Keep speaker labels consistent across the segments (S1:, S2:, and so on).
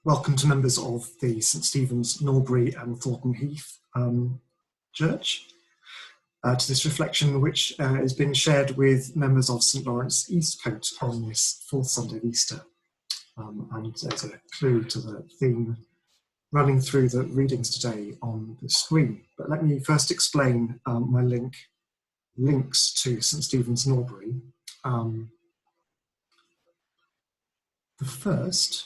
S1: Welcome to members of the St Stephen's, Norbury and Thornton Heath Church, to this reflection which is being shared with members of St Lawrence Eastcote on this fourth Sunday of Easter. And there's a clue to the theme running through the readings today on the screen. But let me first explain my links to St Stephen's, Norbury. The first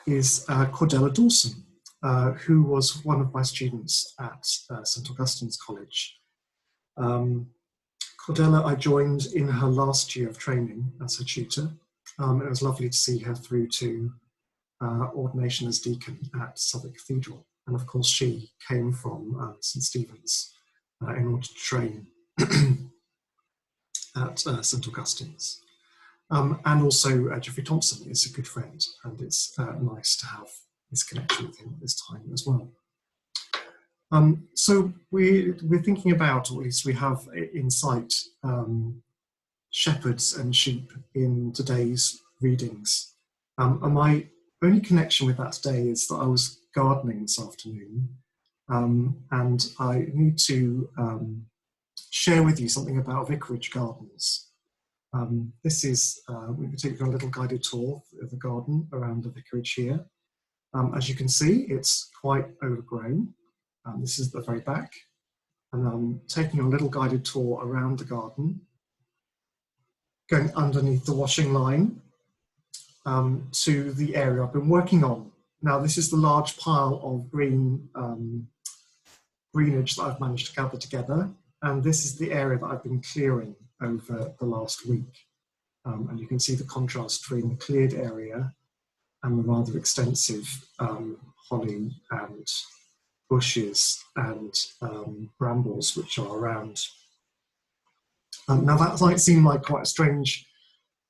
S1: is Cordella Dawson, who was one of my students at St Augustine's College. Cordella I joined in her last year of training as her tutor. It was lovely to see her through to ordination as deacon at Southwark Cathedral. And of course she came from St Stephen's in order to train at St Augustine's. And also Geoffrey Thompson is a good friend, and it's nice to have this connection with him at this time as well. So we're thinking about, or at least we have in sight, shepherds and sheep in today's readings. And my only connection with that today is that I was gardening this afternoon, and I need to share with you something about vicarage gardens. This is, we're taking a little guided tour of the garden around the vicarage here. As you can see, it's quite overgrown. This is the very back. And I'm taking a little guided tour around the garden, going underneath the washing line to the area I've been working on. Now, this is the large pile of greenage that I've managed to gather together. And this is the area that I've been clearing over the last week. And you can see the contrast between the cleared area and the rather extensive holly and bushes and brambles which are around. Now that might seem like quite a strange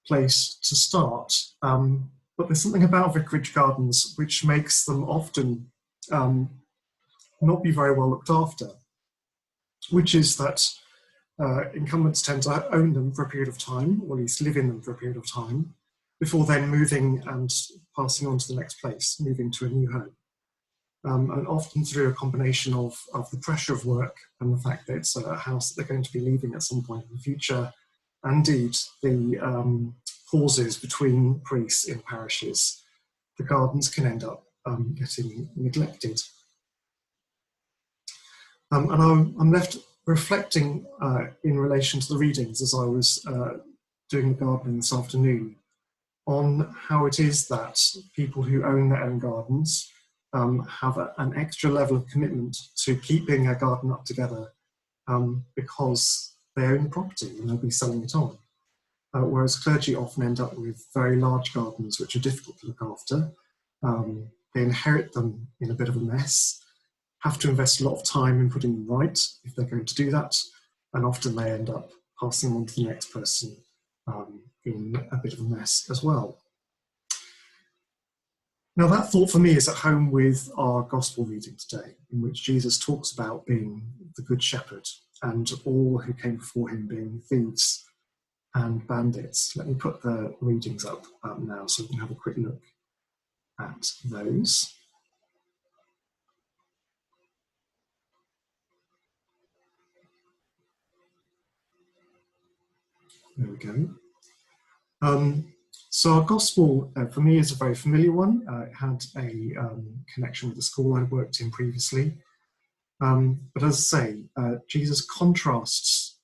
S1: place to start, but there's something about vicarage gardens which makes them often not be very well looked after, which is that incumbents tend to own them for a period of time, or at least live in them for a period of time, before then moving and passing on to the next place, moving to a new home. And often through a combination of the pressure of work and the fact that it's a house that they're going to be leaving at some point in the future, and indeed the pauses between priests in parishes, the gardens can end up getting neglected. And I'm left reflecting in relation to the readings as I was doing the gardening this afternoon on how it is that people who own their own gardens have an extra level of commitment to keeping a garden up together because they own the property and they'll be selling it on. Whereas clergy often end up with very large gardens which are difficult to look after. They inherit them in a bit of a mess, have to invest a lot of time in putting them right if they're going to do that, and often they end up passing on to the next person in a bit of a mess as well. Now that thought for me is at home with our gospel reading today, in which Jesus talks about being the good shepherd and all who came before him being thieves and bandits. Let me put the readings up now so we can have a quick look at those. There we go. So our gospel, for me, is a very familiar one. It had a connection with the school I worked in previously. But as I say, Jesus contrasts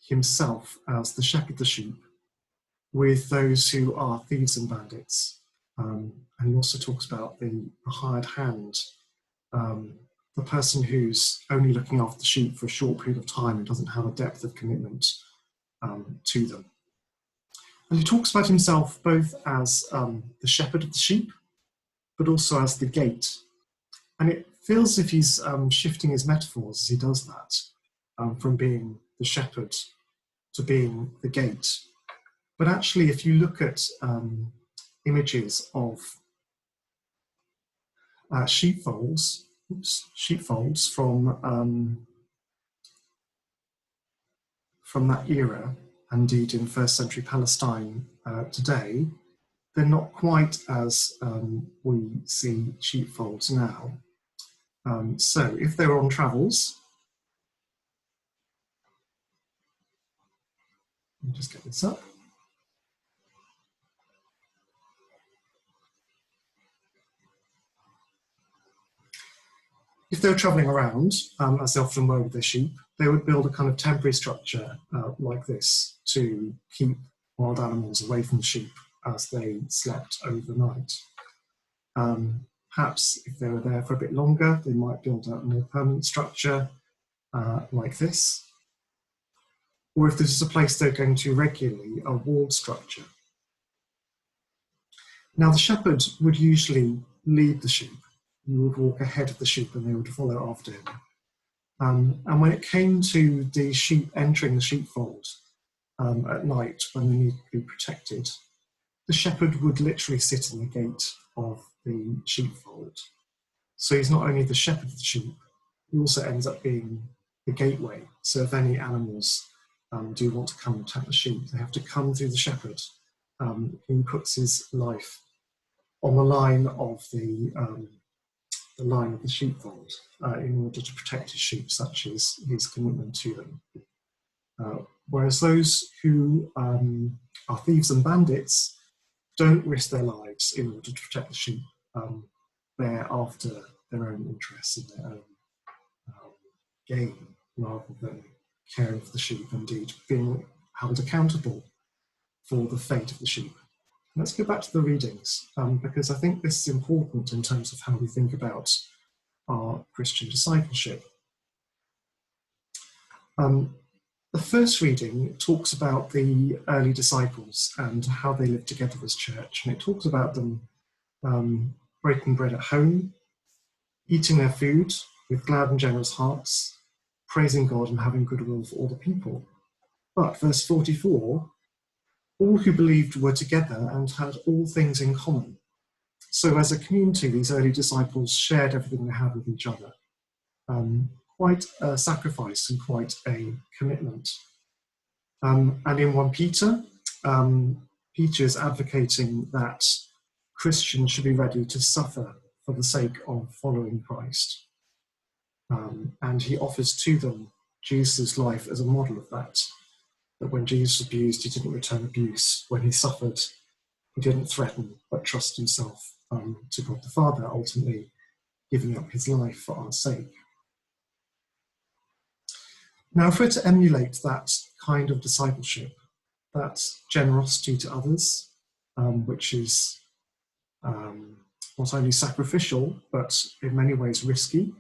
S1: himself as the shepherd of the sheep with those who are thieves and bandits. And he also talks about the hired hand, the person who's only looking after the sheep for a short period of time and doesn't have a depth of commitment to them. And he talks about himself both as the shepherd of the sheep, but also as the gate. And it feels as if he's shifting his metaphors as he does that, from being the shepherd to being the gate. But actually, if you look at images of sheepfolds from that era, indeed in first century Palestine today, they're not quite as we see sheepfolds now. So if they were on travels, let me just get this up. If they were travelling around, as they often were with their sheep, they would build a kind of temporary structure like this to keep wild animals away from the sheep as they slept overnight. Perhaps if they were there for a bit longer, they might build a more permanent structure like this. Or if this is a place they're going to regularly, a walled structure. Now the shepherd would usually lead the sheep. He would walk ahead of the sheep and they would follow after him. And when it came to the sheep entering the sheepfold at night when they needed to be protected, the shepherd would literally sit in the gate of the sheepfold. So he's not only the shepherd of the sheep, he also ends up being the gateway. So if any animals do want to come and attack the sheep, they have to come through the shepherd who puts his life on the line of the line of the sheepfold in order to protect his sheep, such as his commitment to them. Whereas those who are thieves and bandits don't risk their lives in order to protect the sheep. They're after their own interests and their own gain rather than caring for the sheep, indeed being held accountable for the fate of the sheep. Let's go back to the readings, because I think this is important in terms of how we think about our Christian discipleship. The first reading talks about the early disciples and how they lived together as church, and it talks about them breaking bread at home, eating their food with glad and generous hearts, praising God and having goodwill for all the people. But verse 44, all who believed were together and had all things in common. So as a community, these early disciples shared everything they had with each other. Quite a sacrifice and quite a commitment. And in 1 Peter, Peter is advocating that Christians should be ready to suffer for the sake of following Christ. And he offers to them Jesus' life as a model of that. That when Jesus abused, he didn't return abuse. When he suffered, he didn't threaten, but trust himself to God the Father, ultimately giving up his life for our sake. Now, if we're to emulate that kind of discipleship, that generosity to others, which is not only sacrificial, but in many ways risky,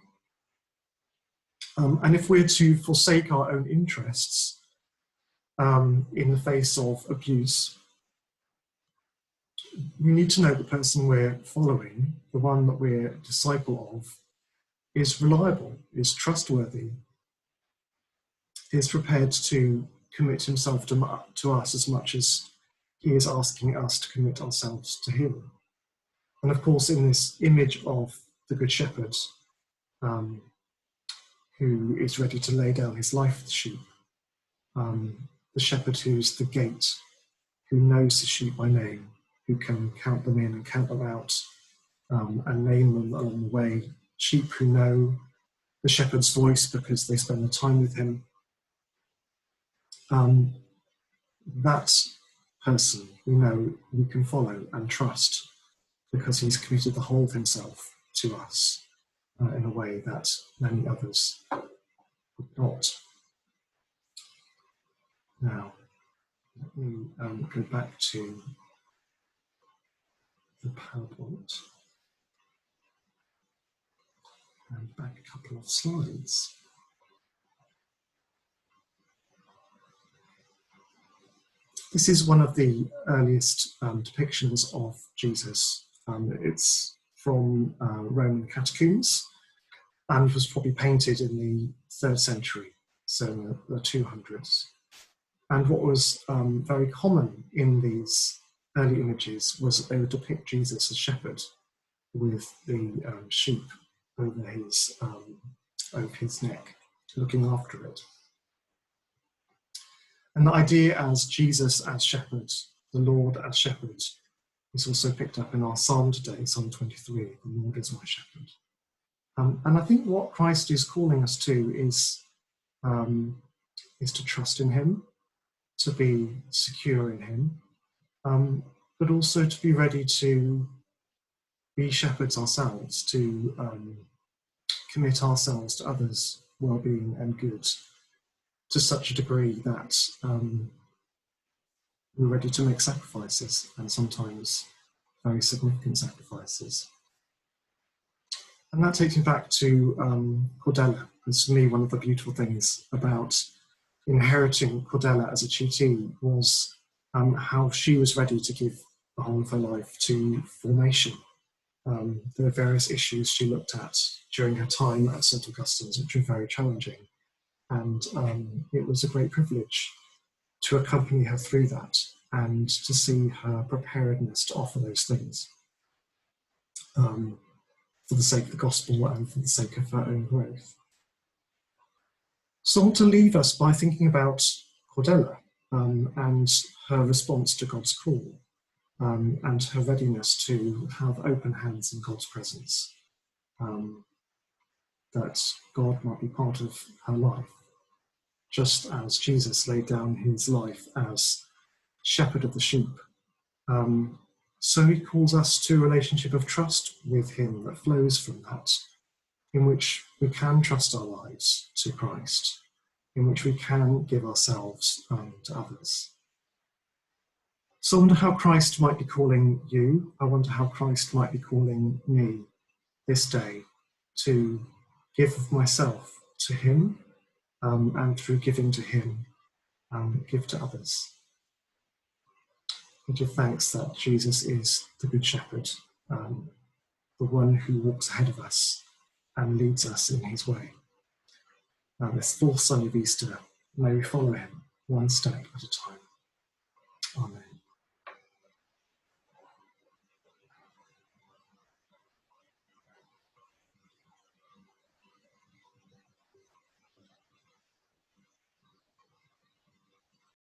S1: and if we're to forsake our own interests in the face of abuse, we need to know the person we're following, the one that we're a disciple of, is reliable, is trustworthy, is prepared to commit himself to us as much as he is asking us to commit ourselves to him. And of course, in this image of the Good Shepherd, who is ready to lay down his life for the sheep, the shepherd who's the gate, who knows the sheep by name, who can count them in and count them out, and name them along the way. Sheep who know the shepherd's voice because they spend the time with him. That person we know we can follow and trust because he's committed the whole of himself to us in a way that many others would not. Now, let me go back to the PowerPoint and back a couple of slides. This is one of the earliest depictions of Jesus. It's from Roman catacombs and was probably painted in the 3rd century, so the 200s. And what was very common in these early images was that they would depict Jesus as shepherd with the sheep over his neck, looking after it. And the idea as Jesus as shepherd, the Lord as shepherd, It's also picked up in our psalm today, Psalm 23, the Lord is my shepherd. And I think what Christ is calling us to is to trust in him, to be secure in him, but also to be ready to be shepherds ourselves, to commit ourselves to others' well-being and good to such a degree that we're ready to make sacrifices, and sometimes very significant sacrifices. And that takes me back to Cordella. Because for me, one of the beautiful things about inheriting Cordella as a Chiti was how she was ready to give the whole of her life to formation. There are various issues she looked at during her time at St. Augustine's, which were very challenging. And it was a great privilege to accompany her through that and to see her preparedness to offer those things for the sake of the gospel and for the sake of her own growth. So I want to leave us by thinking about Cordella and her response to God's call and her readiness to have open hands in God's presence, that God might be part of her life, just as Jesus laid down his life as shepherd of the sheep. So he calls us to a relationship of trust with him that flows from that, in which we can trust our lives to Christ, in which we can give ourselves to others. So I wonder how Christ might be calling you. I wonder how Christ might be calling me this day to give of myself to him, and through giving to him, give to others. I give thanks that Jesus is the Good Shepherd, the one who walks ahead of us and leads us in his way. This fourth Sunday of Easter, may we follow him one step at a time. Amen.